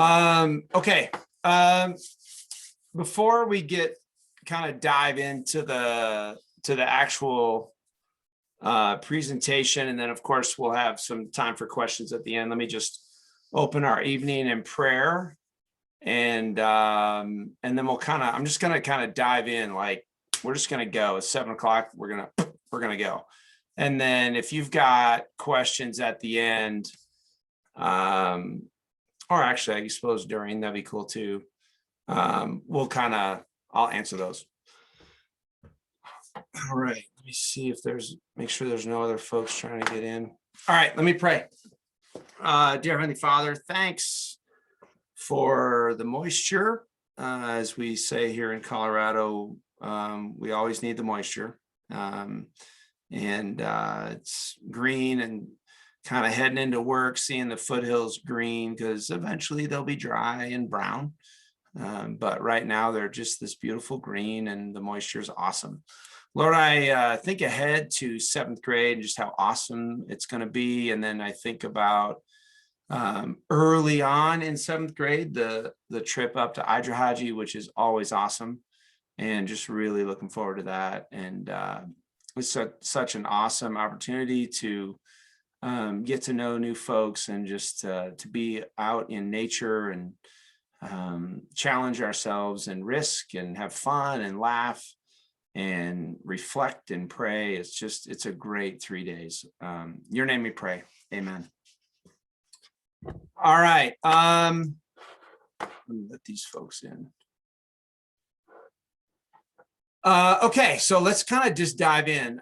Okay. Before we get kind of dive into the actual presentation, and then of course we'll have some time for questions at the end. Let me just open our evening in prayer, and then we'll I'm just gonna kind of dive in. Like, we're just gonna go. It's 7 o'clock. We're gonna go. And then if you've got questions at the end, or actually I suppose during, that'd be cool too. I'll answer those. All right, let me see if make sure there's no other folks trying to get in. All right, let me pray. Dear Heavenly Father, thanks for the moisture. As we say here in Colorado, we always need the moisture. It's green and kind of heading into work, seeing the foothills green, because eventually they'll be dry and brown. But right now they're just this beautiful green, and the moisture is awesome. Lord, I think ahead to 7th grade and just how awesome it's going to be. And then I think about early on in 7th grade, the trip up to IDRAHAJE, which is always awesome, and just really looking forward to that. And it's such an awesome opportunity to get to know new folks, and just to be out in nature and challenge ourselves and risk and have fun and laugh and reflect and pray. It's a great 3 days. Your name we pray. Amen. All right. Let me let these folks in. Okay, so let's kind of just dive in.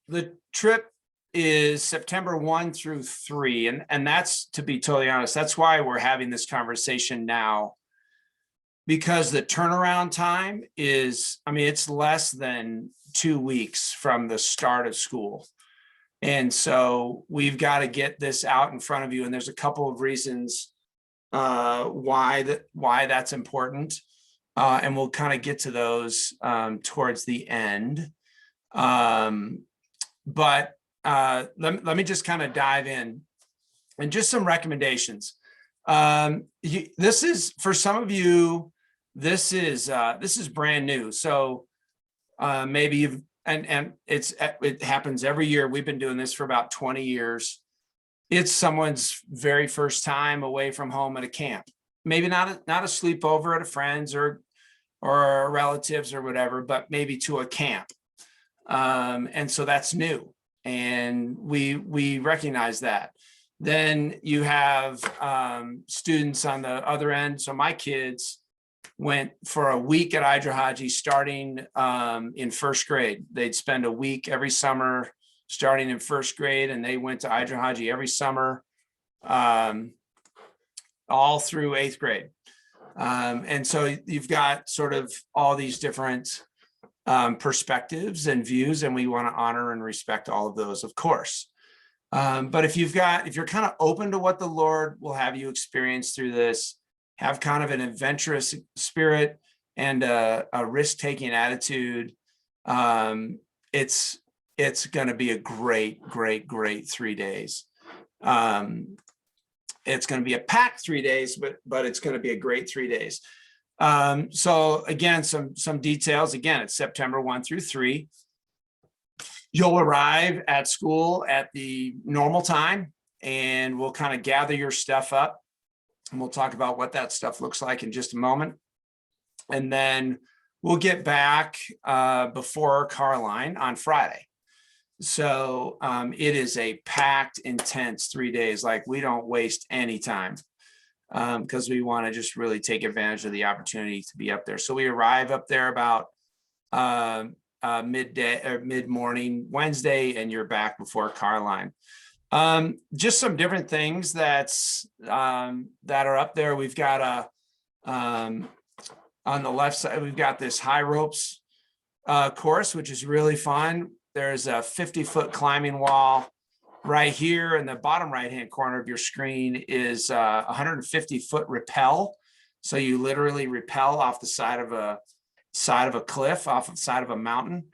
The trip is September 1 through 3. And that's, to be totally honest, that's why we're having this conversation now, because the turnaround time is, it's less than 2 weeks from the start of school. And so we've got to get this out in front of you. And there's a couple of reasons why that's important. And we'll kind of get to those towards the end. But let me just kind of dive in, and just some recommendations. This is, for some of you, this is brand new. So maybe you've, and it happens every year. We've been doing this for about 20 years. It's someone's very first time away from home at a camp. Maybe not a sleepover at a friend's or relatives or whatever, but maybe to a camp. And so that's new, and we recognize that. Then you have students on the other end. So my kids went for a week at IDRAHAJE starting in 1st grade. They'd spend a week every summer starting in 1st grade, and they went to IDRAHAJE every summer all through 8th grade. And so you've got sort of all these different perspectives and views, and we want to honor and respect all of those, of course. But if you're kind of open to what the Lord will have you experience through this, have kind of an adventurous spirit and a risk-taking attitude, it's going to be a great 3 days. It's going to be a packed 3 days, but it's going to be a great 3 days. So again, some details. Again, it's September 1 through 3. You'll arrive at school at the normal time, and we'll kind of gather your stuff up, and we'll talk about what that stuff looks like in just a moment. And then we'll get back before car line on Friday. So it is a packed, intense 3 days. Like, we don't waste any time, because we want to just really take advantage of the opportunity to be up there. So we arrive up there about midday or mid-morning Wednesday, and you're back before car line. Just some different things that are up there. We've got on the left side, we've got this high ropes course, which is really fun. There's a 50-foot climbing wall. Right here in the bottom right-hand corner of your screen is a 150-foot rappel. So you literally rappel off the side of a cliff, off of the side of a mountain.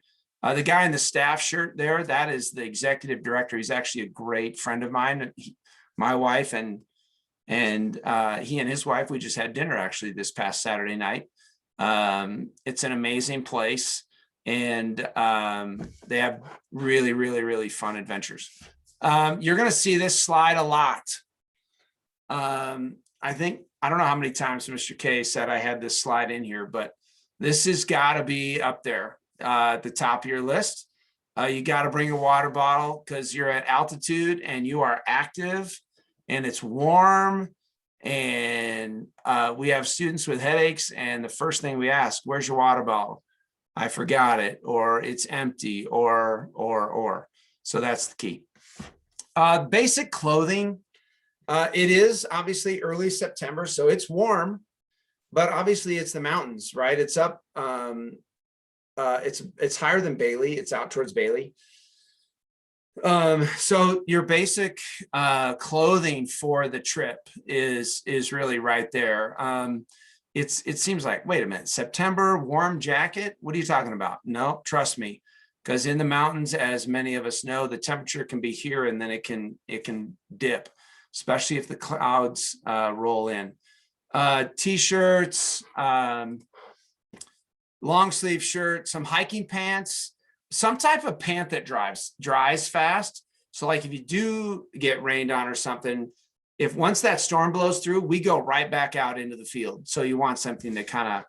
The guy in the staff shirt there, that is the executive director. He's actually a great friend of mine, my wife, and And he and his wife, we just had dinner actually this past Saturday night. It's an amazing place, and they have really, really, really fun adventures. You're going to see this slide a lot. I don't know how many times Mr. K said I had this slide in here, but this has got to be up there at the top of your list. You got to bring a water bottle because you're at altitude and you are active and it's warm. And we have students with headaches. And the first thing we ask, where's your water bottle? I forgot it, or it's empty, or. So that's the key. Basic clothing. It is obviously early September, so it's warm, but obviously it's the mountains, right? It's up, it's higher than Bailey. It's out towards Bailey. So your basic clothing for the trip is really right there. It seems like, wait a minute, September, warm jacket? What are you talking about? No, trust me, because in the mountains, as many of us know, the temperature can be here and then it can dip, especially if the clouds roll in. T-shirts, long sleeve shirt, some hiking pants, some type of pant that dries fast. So like if you do get rained on or something, if once that storm blows through, we go right back out into the field. So you want something that kind of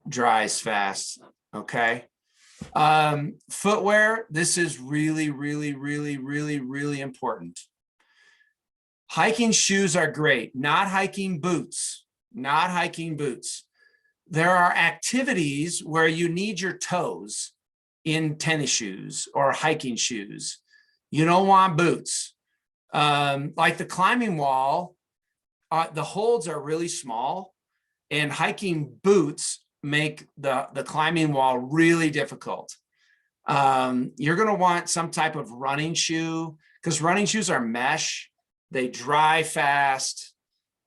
dries fast. Okay. Footwear. This is really, really, really, really, really important. Hiking shoes are great, not hiking boots, not hiking boots. There are activities where you need your toes in tennis shoes or hiking shoes. You don't want boots. Like the climbing wall, the holds are really small, and hiking boots make the climbing wall really difficult. You're going to want some type of running shoe because running shoes are mesh. They dry fast.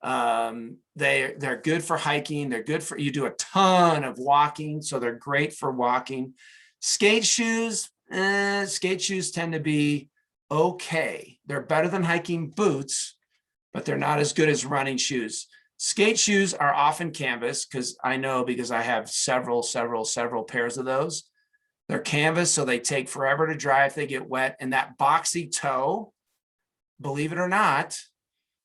They're good for hiking. They're good for, you do a ton of walking, so they're great for walking. Skate shoes tend to be okay. They're better than hiking boots, but they're not as good as running shoes. Skate shoes are often canvas because I have several pairs of those. They're canvas, so they take forever to dry if they get wet. And that boxy toe, believe it or not,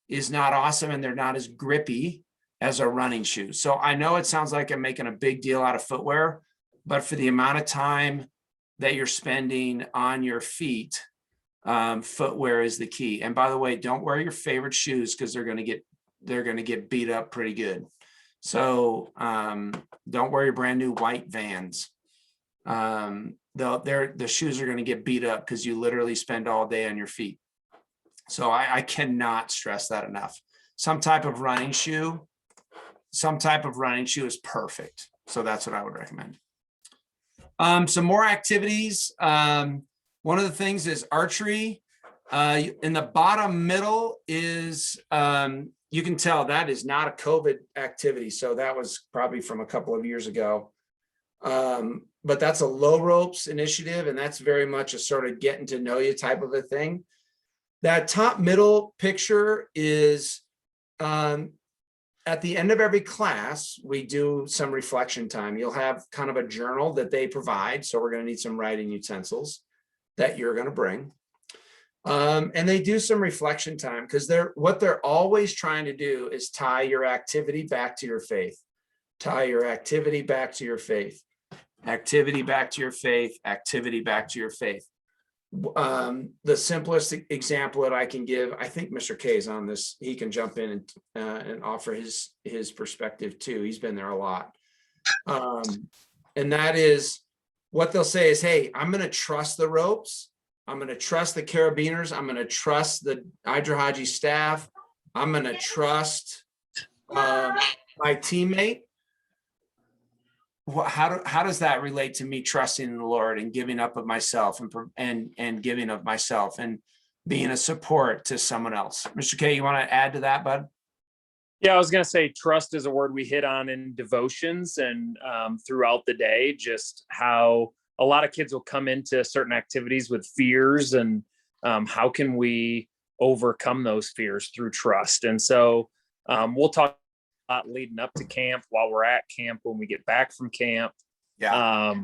is not awesome, and they're not as grippy as a running shoe. So I know it sounds like I'm making a big deal out of footwear, but for the amount of time that you're spending on your feet, footwear is the key. And by the way, don't wear your favorite shoes because they're going to get beat up pretty good. So don't wear your brand new white Vans. The shoes are going to get beat up because you literally spend all day on your feet. So I cannot stress that enough. Some type of running shoe is perfect. So that's what I would recommend. Some more activities. One of the things is archery. In the bottom middle is, you can tell that is not a COVID activity. So that was probably from a couple of years ago. But that's a low ropes initiative, and that's very much a sort of getting to know you type of a thing. That top middle picture is at the end of every class, we do some reflection time. You'll have kind of a journal that they provide. So we're going to need some writing utensils that you're going to bring. And they do some reflection time because what they're always trying to do is tie your activity back to your faith. Tie your activity back to your faith. Activity back to your faith. Activity back to your faith. The simplest example that I can give, I think Mr. K is on this. He can jump in and offer his perspective too. He's been there a lot. And that is what they'll say is, hey, I'm going to trust the ropes. I'm going to trust the carabiners. I'm going to trust the IDRAHAJE staff. I'm going to trust my teammate. How does that relate to me trusting in the Lord and giving up of myself and giving of myself and being a support to someone else? Mr. K, you want to add to that, bud? Yeah, I was going to say trust is a word we hit on in devotions and throughout the day, just how a lot of kids will come into certain activities with fears, and how can we overcome those fears through trust? And so We'll talk about leading up to camp, while we're at camp, when we get back from camp. Yeah.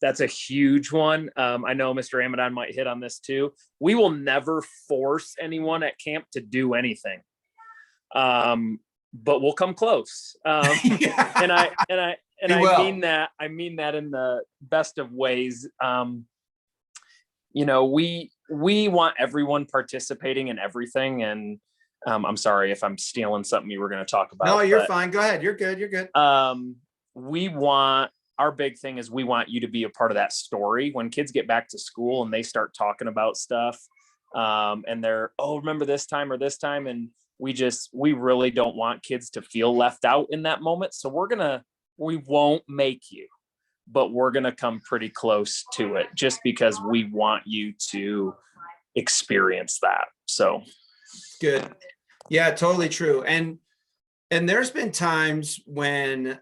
That's a huge one. I know Mr. Amadon might hit on this too. We will never force anyone at camp to do anything. But we'll come close. Yeah. And I will. mean that in the best of ways. You know, we want everyone participating in everything. And I'm sorry if I'm stealing something you were going to talk about. No, you're fine. Go ahead. You're good. You're good. Our big thing is we want you to be a part of that story. When kids get back to school and they start talking about stuff, and they're, oh, remember this time or this time. And we really don't want kids to feel left out in that moment. So we won't make you, but we're going to come pretty close to it just because we want you to experience that. So good. Yeah, totally true. And there's been times when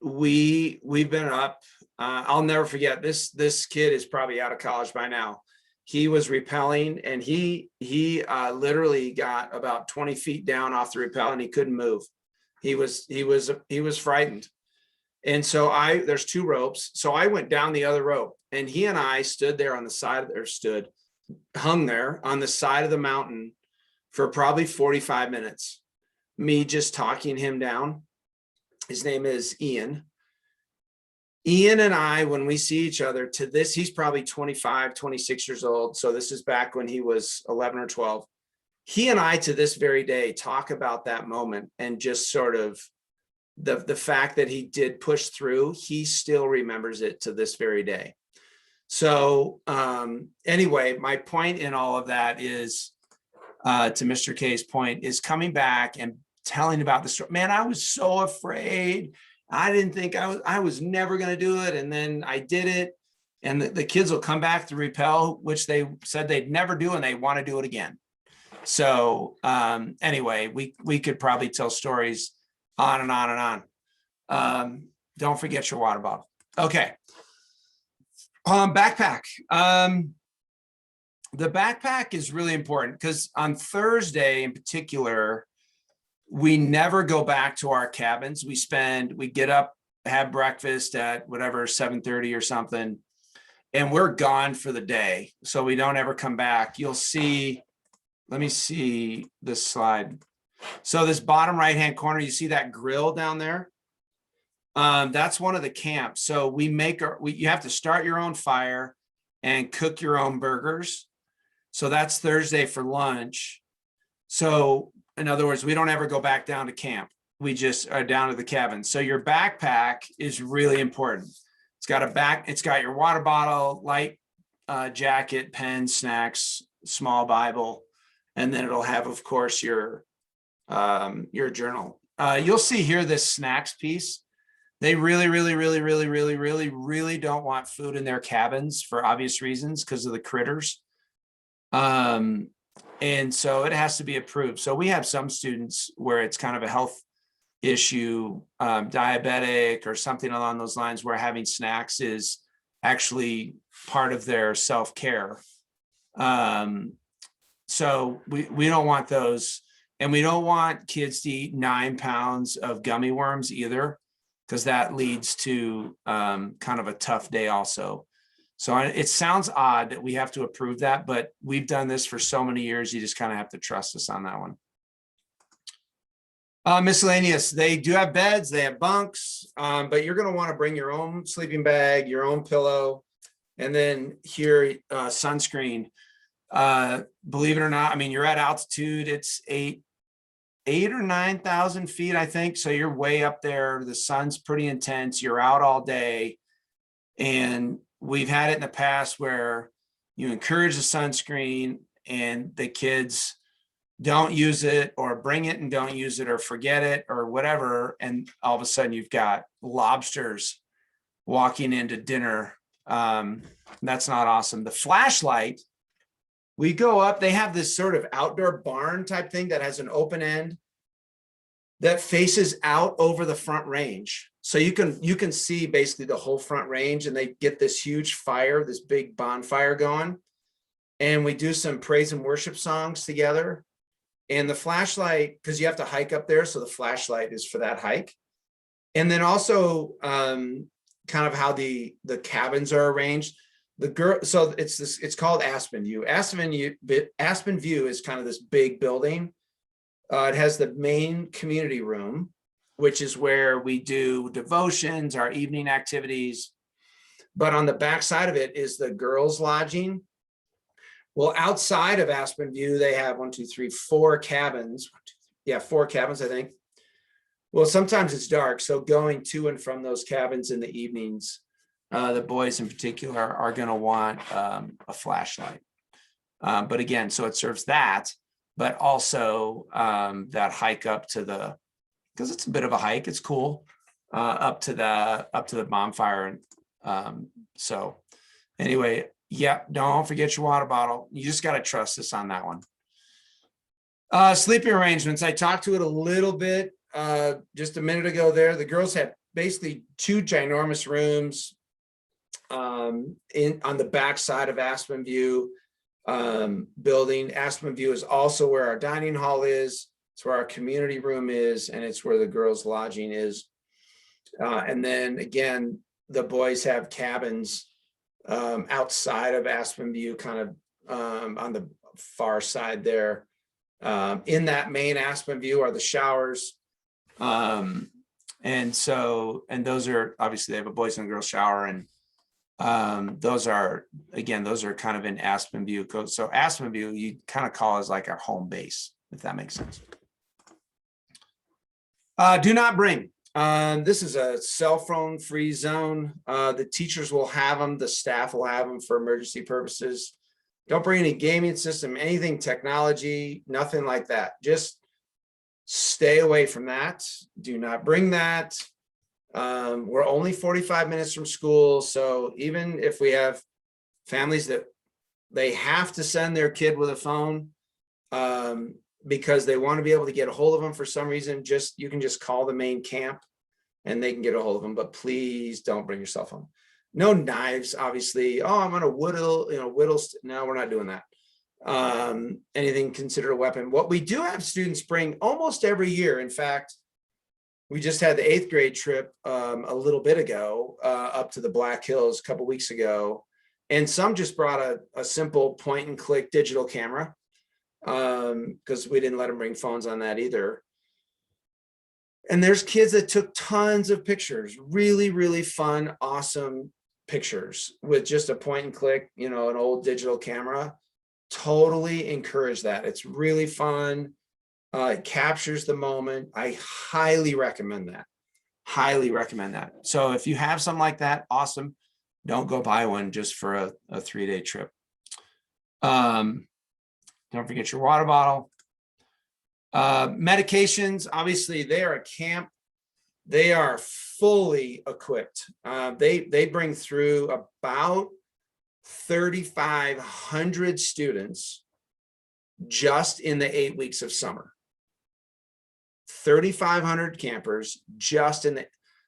we've been up. I'll never forget this kid is probably out of college by now. He was rappelling, and he literally got about 20 feet down off the rappel, and he couldn't move. He was frightened. And so there's 2 ropes. So I went down the other rope, and he and I stood there on the side of hung there on the side of the mountain for probably 45 minutes. Me just talking him down. His name is Ian. Ian and I, when we see each other to this, he's probably 25, 26 years old. So this is back when he was 11 or 12. He and I to this very day talk about that moment, and just sort of the fact that he did push through. He still remembers it to this very day. So anyway, my point in all of that is, to Mr. K's point, is coming back and telling about the story. Man, I was so afraid. I didn't think I was never going to do it. And then I did it. And the kids will come back to rappel, which they said they'd never do, and they want to do it again. So anyway, we could probably tell stories on and on and on. Don't forget your water bottle. Okay. Backpack. The backpack is really important because on Thursday in particular, we never go back to our cabins. We get up, have breakfast at whatever, 7:30 or something, and we're gone for the day. So we don't ever come back. You'll see, let me see this slide. So this bottom right-hand corner, you see that grill down there? That's one of the camps. So you have to start your own fire and cook your own burgers. So that's Thursday for lunch. So in other words, we don't ever go back down to camp. We just are down to the cabin. So your backpack is really important. It's got your water bottle, light jacket, pen, snacks, small Bible, and then it'll have, of course, your journal. You'll see here this snacks piece. They really, really, really, really, really, really, really don't want food in their cabins for obvious reasons because of the critters. And so it has to be approved. So we have some students where it's kind of a health issue, diabetic or something along those lines, where having snacks is actually part of their self-care. So we don't want those. And we don't want kids to eat 9 pounds of gummy worms either, because that leads to kind of a tough day also. So it sounds odd that we have to approve that, but we've done this for so many years. You just kind of have to trust us on that one. Miscellaneous, they do have beds, they have bunks, but you're going to want to bring your own sleeping bag, your own pillow, and then here, sunscreen. Believe it or not, I mean, you're at altitude, it's 8 or 9,000 feet, I think. So you're way up there. The sun's pretty intense. You're out all day. And we've had it in the past where you encourage the sunscreen and the kids don't use it, or bring it and don't use it, or forget it, or whatever. And all of a sudden you've got lobsters walking into dinner. That's not awesome. The flashlight, we go up, they have this sort of outdoor barn type thing that has an open end that faces out over the front range. So you can see basically the whole front range, and they get this huge fire, this big bonfire going. And we do some praise and worship songs together. And the flashlight, because you have to hike up there, so the flashlight is for that hike. And then also kind of how the cabins are arranged. So it's called Aspen View. Aspen View is kind of this big building. It has the main community room, which is where we do devotions, our evening activities. But on the back side of it is the girls' lodging. Well, outside of Aspen View, they have 4 cabins. Yeah, 4 cabins, I think. Well, sometimes it's dark, so going to and from those cabins in the evenings, the boys in particular are going to want a flashlight. But again, so it serves that, but also that hike up to because it's a bit of a hike. It's cool up to the bonfire. So anyway, yeah, don't forget your water bottle. You just got to trust us on that one. Sleeping arrangements. I talked to it a little bit just a minute ago there. The girls have basically 2 ginormous rooms on the back side of Aspen View building. Aspen View is also where our dining hall is. It's where our community room is, and it's where the girls' lodging is. And then again, the boys have cabins outside of Aspen View, kind of on the far side there. In that main Aspen View are the showers. And those are obviously, they have a boys and girls shower, and those are kind of in Aspen View. So Aspen View, you kind of call as like our home base, if that makes sense. Do not bring. This is a cell phone free zone. The teachers will have them, the staff will have them for emergency purposes. Don't bring any gaming system, anything technology, nothing like that. Just stay away from that. Do not bring that. We're only 45 minutes from school. So even if we have families that they have to send their kid with a phone because they want to be able to get a hold of them for some reason, you can just call the main camp and they can get a hold of them. But please don't bring your cell phone. No knives, obviously. Oh, I'm going to whittle. No, we're not doing that. Anything considered a weapon. What we do have students bring almost every year. In fact, we just had the 8th grade trip a little bit ago up to the Black Hills a couple weeks ago. And some just brought a simple point and click digital camera because we didn't let them bring phones on that either. And there's kids that took tons of pictures, really, really fun, awesome pictures with just a point and click, an old digital camera. Totally encourage that. It's really fun. It captures the moment. I highly recommend that. Highly recommend that. So if you have something like that, awesome. Don't go buy one just for a 3-day trip. Don't forget your water bottle. Medications, obviously they are a camp. They are fully equipped. They bring through about 3,500 students just in the 8 weeks of summer. 3,500 campers just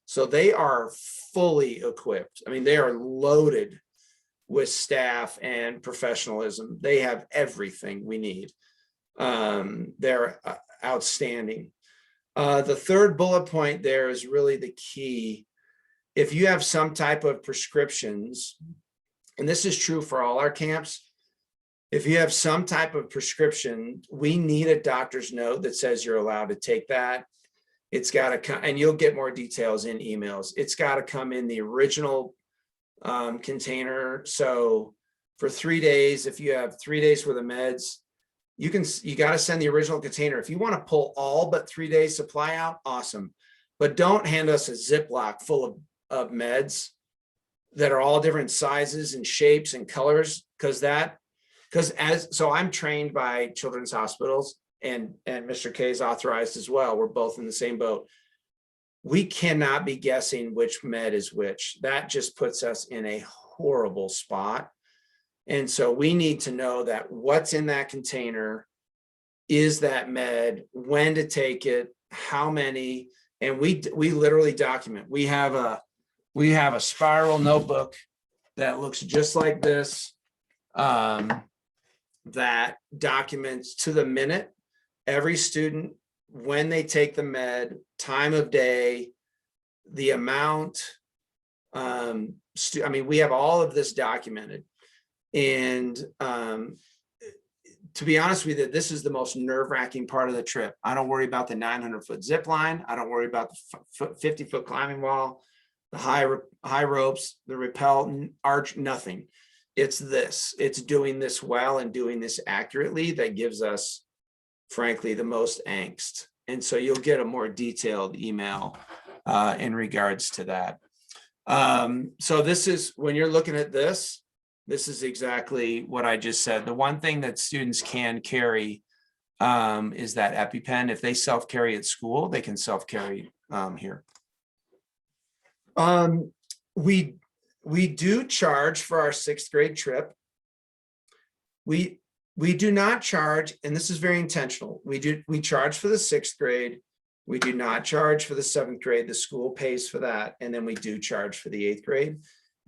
so they are fully equipped. I mean, they are loaded with staff and professionalism. They have everything we need. They're outstanding. The third bullet point there is really the key. If you have some type of prescriptions, and this is true for all our camps, if you have some type of prescription, we need a doctor's note that says you're allowed to take that. It's got to come, and you'll get more details in emails. It's got to come in the original container. So for 3 days, if you have 3 days worth of meds, you got to send the original container. If you want to pull all but 3 days supply out, awesome. But don't hand us a Ziploc full of meds that are all different sizes and shapes and colors, so I'm trained by children's hospitals, and Mr. K is authorized as well. We're both in the same boat. We cannot be guessing which med is which. That just puts us in a horrible spot. And so we need to know that what's in that container is that med, when to take it, how many, and we literally document. We have a spiral notebook that looks just like this, that documents to the minute every student, when they take the med, time of day, the amount. I mean, we have all of this documented. And to be honest with you, this is the most nerve-wracking part of the trip. I don't worry about the 900-foot zip line. I don't worry about the 50-foot climbing wall, the high ropes, the rappel arch, nothing. It's this. It's doing this well and doing this accurately that gives us, frankly, the most angst. And so you'll get a more detailed email in regards to that. So this is, when you're looking at this is exactly what I just said. The one thing that students can carry is that EpiPen. If they self-carry at school, they can self-carry here. We do charge for our 6th grade trip. We do not charge, and this is very intentional. We charge for the 6th grade. We do not charge for the 7th grade. The school pays for that. And then we do charge for the 8th grade.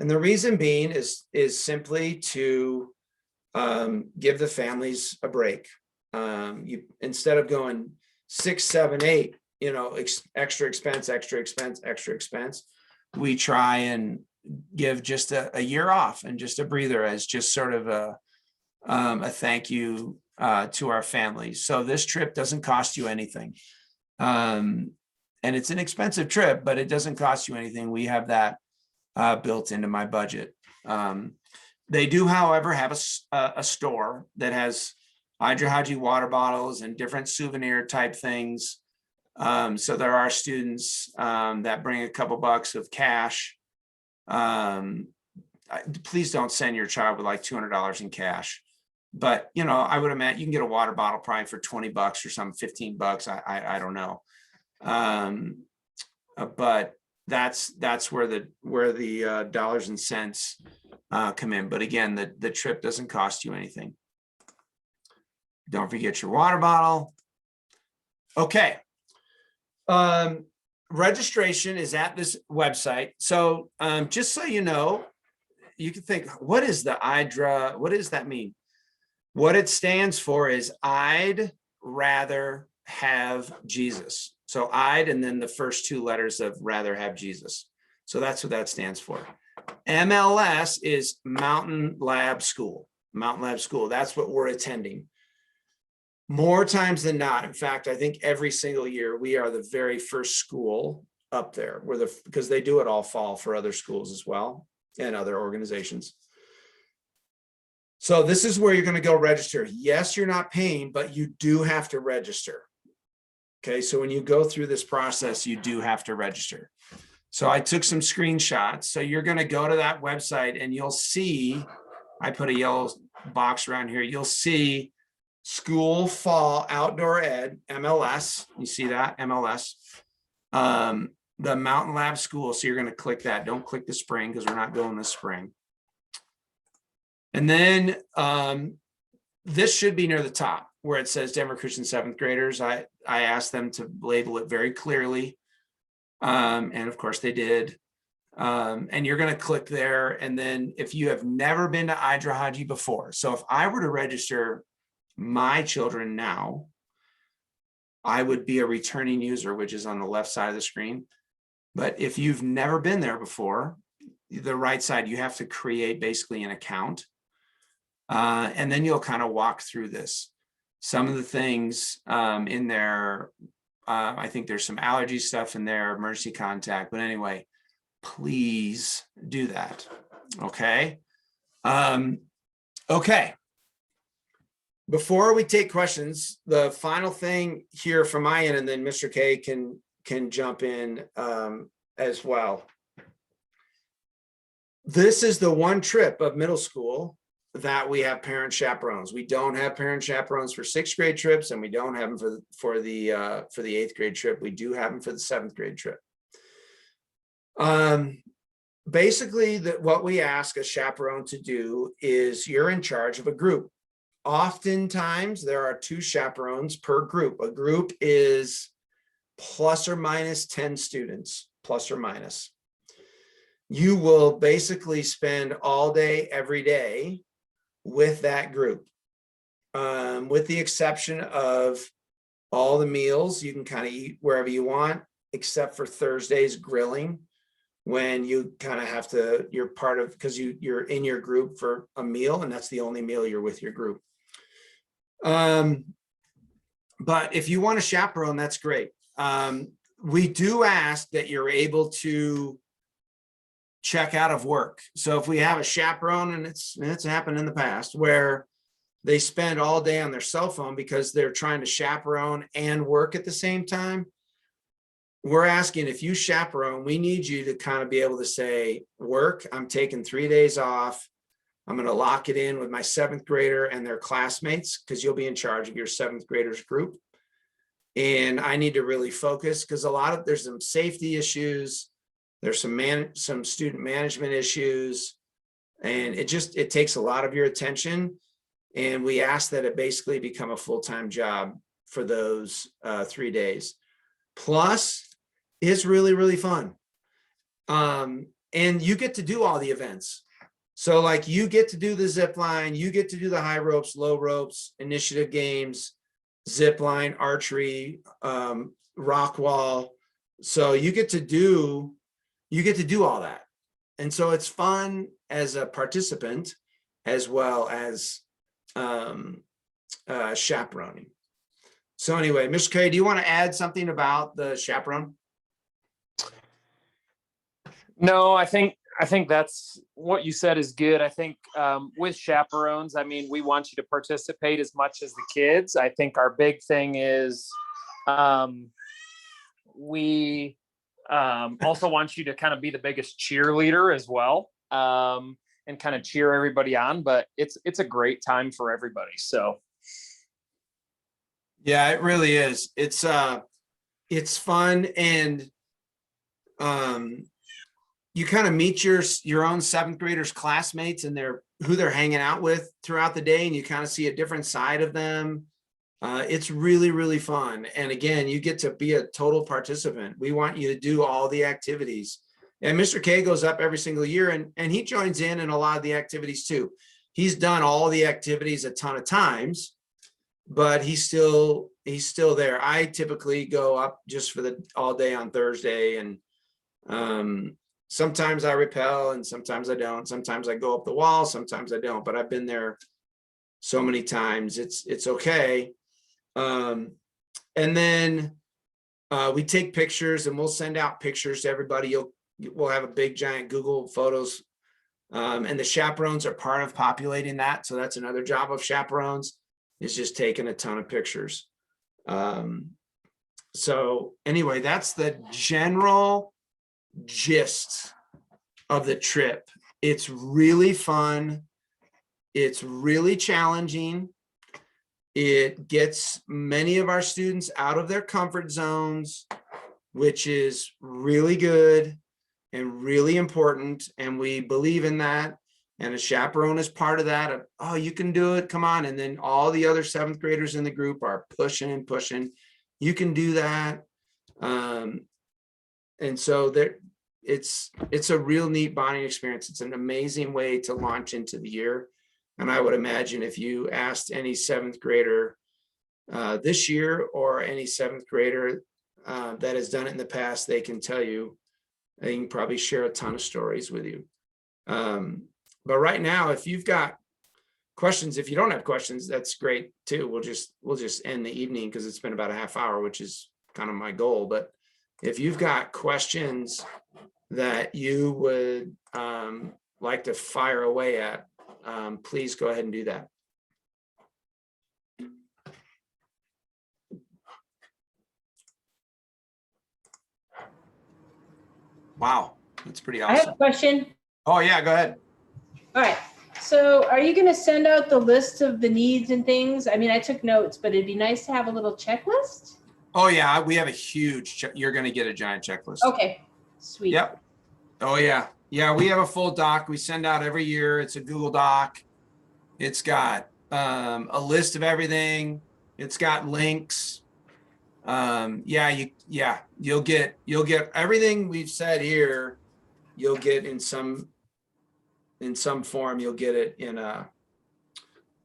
And the reason being is simply to give the families a break. Instead of going 6, 7, 8, extra expense, we try and give just a year off and just a breather as just sort of a thank you to our families. So this trip doesn't cost you anything. And it's an expensive trip, but it doesn't cost you anything. We have that built into my budget. They do, however, have a store that has IDRAHAJE water bottles and different souvenir type things. So there are students that bring a couple bucks of cash. Please don't send your child with like $200 in cash. But, I would imagine you can get a water bottle probably for 20 bucks or something, 15 bucks. I don't know. But that's where the dollars and cents come in. But again, the trip doesn't cost you anything. Don't forget your water bottle. Okay. Registration is at this website. So just so you know, you can think, what is the IDRA? What does that mean? What it stands for is I'd rather have Jesus. So I'd, and then the first 2 letters of rather have Jesus. So that's what that stands for. MLS is Mountain Lab School. Mountain Lab School. That's what we're attending. More times than not. In fact, I think every single year we are the very first school up there. Because they do it all fall for other schools as well and other organizations. So this is where you're going to go register. Yes, you're not paying, but you do have to register. Okay, so when you go through this process, you do have to register. So I took some screenshots. So you're going to go to that website and you'll see, I put a yellow box around here. You'll see School Fall Outdoor Ed, MLS. You see that, MLS. The Mountain Lab School. So you're going to click that. Don't click the spring because we're not going this spring. And then this should be near the top where it says Denver Christian 7th graders. I asked them to label it very clearly. And of course they did. And you're going to click there. And then if you have never been to IDRAHAJE before, so if I were to register my children now, I would be a returning user, which is on the left side of the screen. But if you've never been there before, the right side, you have to create basically an account. And then you'll kind of walk through this. Some of the things in there, I think there's some allergy stuff in there, emergency contact. But anyway, please do that. Okay. Okay. Before we take questions, the final thing here from my end, and then Mr. K can jump in as well. This is the one trip of middle school that we have parent chaperones. We don't have parent chaperones for 6th grade trips, and we don't have them for the 8th grade trip. We do have them for the 7th grade trip. Basically, what we ask a chaperone to do is you're in charge of a group. Oftentimes, there are 2 chaperones per group. A group is plus or minus 10 students, plus or minus. You will basically spend all day, every day with that group, with the exception of all the meals. You can kind of eat wherever you want, except for Thursday's grilling, when you kind of have to, you're part of, because you're in your group for a meal, and that's the only meal you're with your group. But if you want a chaperone, that's great. We do ask that you're able to check out of work. So if we have a chaperone, and it's happened in the past, where they spend all day on their cell phone because they're trying to chaperone and work at the same time, we're asking, if you chaperone, we need you to kind of be able to say, work, I'm taking 3 days off. I'm going to lock it in with my 7th grader and their classmates, because you'll be in charge of your 7th graders group. And I need to really focus, because there's some safety issues. There's some student management issues, and it takes a lot of your attention. And we ask that it basically become a full-time job for those 3 days. Plus, it's really, really fun. And you get to do all the events. So like, you get to do the zip line, you get to do the high ropes, low ropes, initiative games, zip line, archery, rock wall. So you get to do all that. And so it's fun as a participant, as well as chaperoning. So anyway, Mr. K, do you want to add something about the chaperone? No, I think that's what you said is good. I think with chaperones, I mean, we want you to participate as much as the kids. I think our big thing is we also want you to kind of be the biggest cheerleader as well, and kind of cheer everybody on. But it's a great time for everybody. So yeah, it really is. It's fun, and you kind of meet your own 7th graders classmates and who they're hanging out with throughout the day, and you kind of see a different side of them. It's really, really fun. And again, you get to be a total participant. We want you to do all the activities. And Mr. K goes up every single year, and he joins in a lot of the activities too. He's done all the activities a ton of times, but he's still there. I typically go up just for the all day on Thursday, and sometimes I rappel and sometimes I don't. Sometimes I go up the wall, sometimes I don't, but I've been there so many times. It's okay. And then we take pictures, and we'll send out pictures to everybody. We'll have a big giant Google Photos, and the chaperones are part of populating that. So that's another job of chaperones, is just taking a ton of pictures. So anyway, that's the general gist of the trip. It's really fun. It's really challenging. It gets many of our students out of their comfort zones, which is really good and really important. And we believe in that. And a chaperone is part of that. Oh, you can do it. Come on. And then all the other 7th graders in the group are pushing and pushing. You can do that. And so it's a real neat bonding experience. It's an amazing way to launch into the year. And I would imagine if you asked any 7th grader this year, or any 7th grader that has done it in the past, they can tell you, they can probably share a ton of stories with you. But right now, if you've got questions, if you don't have questions, that's great too. We'll just end the evening, because it's been about a half hour, which is kind of my goal. But if you've got questions that you would like to fire away at, please go ahead and do that. Wow, that's pretty I have awesome. a question. Oh yeah, go ahead. All right. So are you going to send out the list of the needs and things? I mean, I took notes, but it'd be nice to have a little checklist. Oh yeah, we have a huge, you're going to get a giant checklist. Okay, sweet. Yep. Oh yeah. Yeah, we have a full doc we send out every year. It's a Google Doc. It's got a list of everything. It's got links. You'll get everything we've said here. You'll get in some form. You'll get it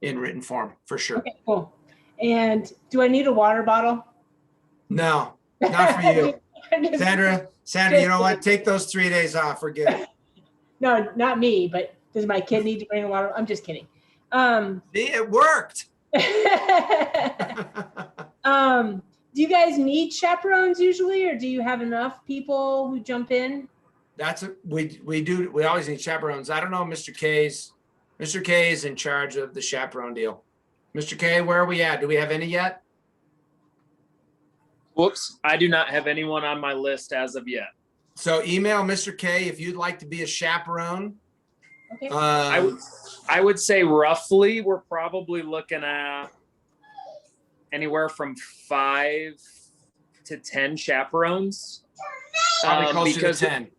in written form for sure. Okay, cool. And do I need a water bottle? No, not for you. I'm just- Sandra, you know what? Take those 3 days off. We're good. No, not me, but does my kid need to bring a water? I'm just kidding. See, it worked. Do you guys need chaperones usually, or do you have enough people who jump in? We always need chaperones. I don't know, Mr. K is in charge of the chaperone deal. Mr. K, where are we at? Do we have any yet? Whoops, I do not have anyone on my list as of yet. So email Mr. K if you'd like to be a chaperone. Okay. I would say roughly we're probably looking at anywhere from 5 to 10 chaperones. Probably closer because to 10.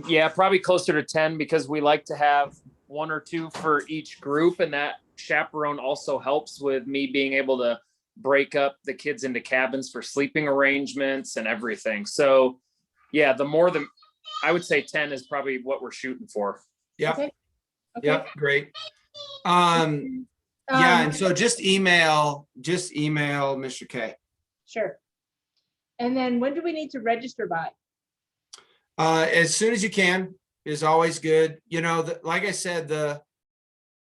Yeah, probably closer to 10 because we like to have 1 or 2 for each group. And that chaperone also helps with me being able to break up the kids into cabins for sleeping arrangements and everything. So yeah, I would say 10 is probably what we're shooting for. Yep. Okay. Yep. Great. Yeah. And so just email Mr. K. Sure. And then when do we need to register by? As soon as you can is always good. You know, like I said, the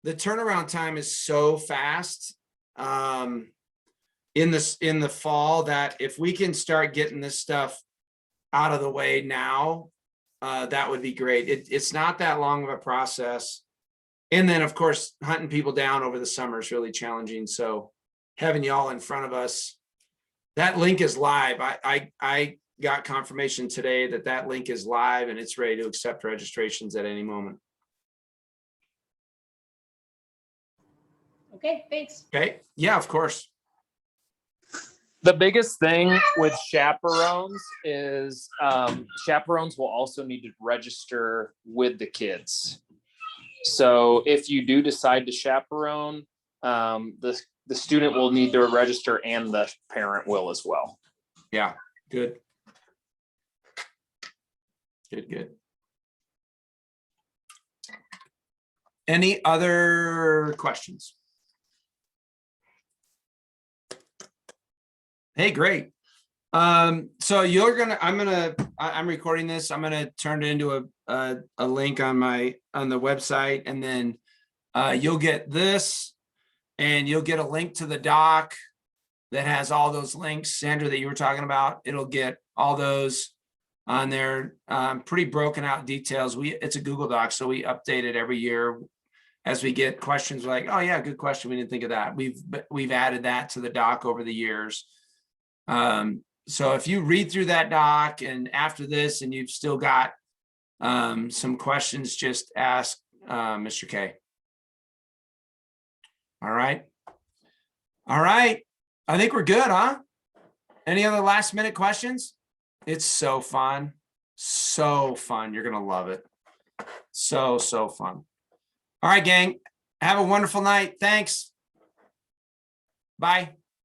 turnaround time is so fast in the fall that if we can start getting this stuff out of the way now, that would be great. It's not that long of a process. And then of course, hunting people down over the summer is really challenging. So having y'all in front of us, that link is live. I got confirmation today that link is live and it's ready to accept registrations at any moment. Okay, thanks. Okay. Yeah, of course. The biggest thing with chaperones is chaperones will also need to register with the kids. So if you do decide to chaperone, the student will need to register and the parent will as well. Yeah, good. Good. Any other questions? Hey, great. So I'm recording this. I'm gonna turn it into a link on the website, and then you'll get this, and you'll get a link to the doc that has all those links, Sandra, that you were talking about. It'll get all those on there, pretty broken out details. It's a Google Doc, so we update it every year as we get questions like, oh yeah, good question, we didn't think of that. We've added that to the doc over the years. So if you read through that doc and after this and you've still got some questions, just ask Mr. K. All right. I think we're good, huh? Any other last minute questions? It's so fun. You're going to love it. So fun. All right, gang. Have a wonderful night. Thanks. Bye.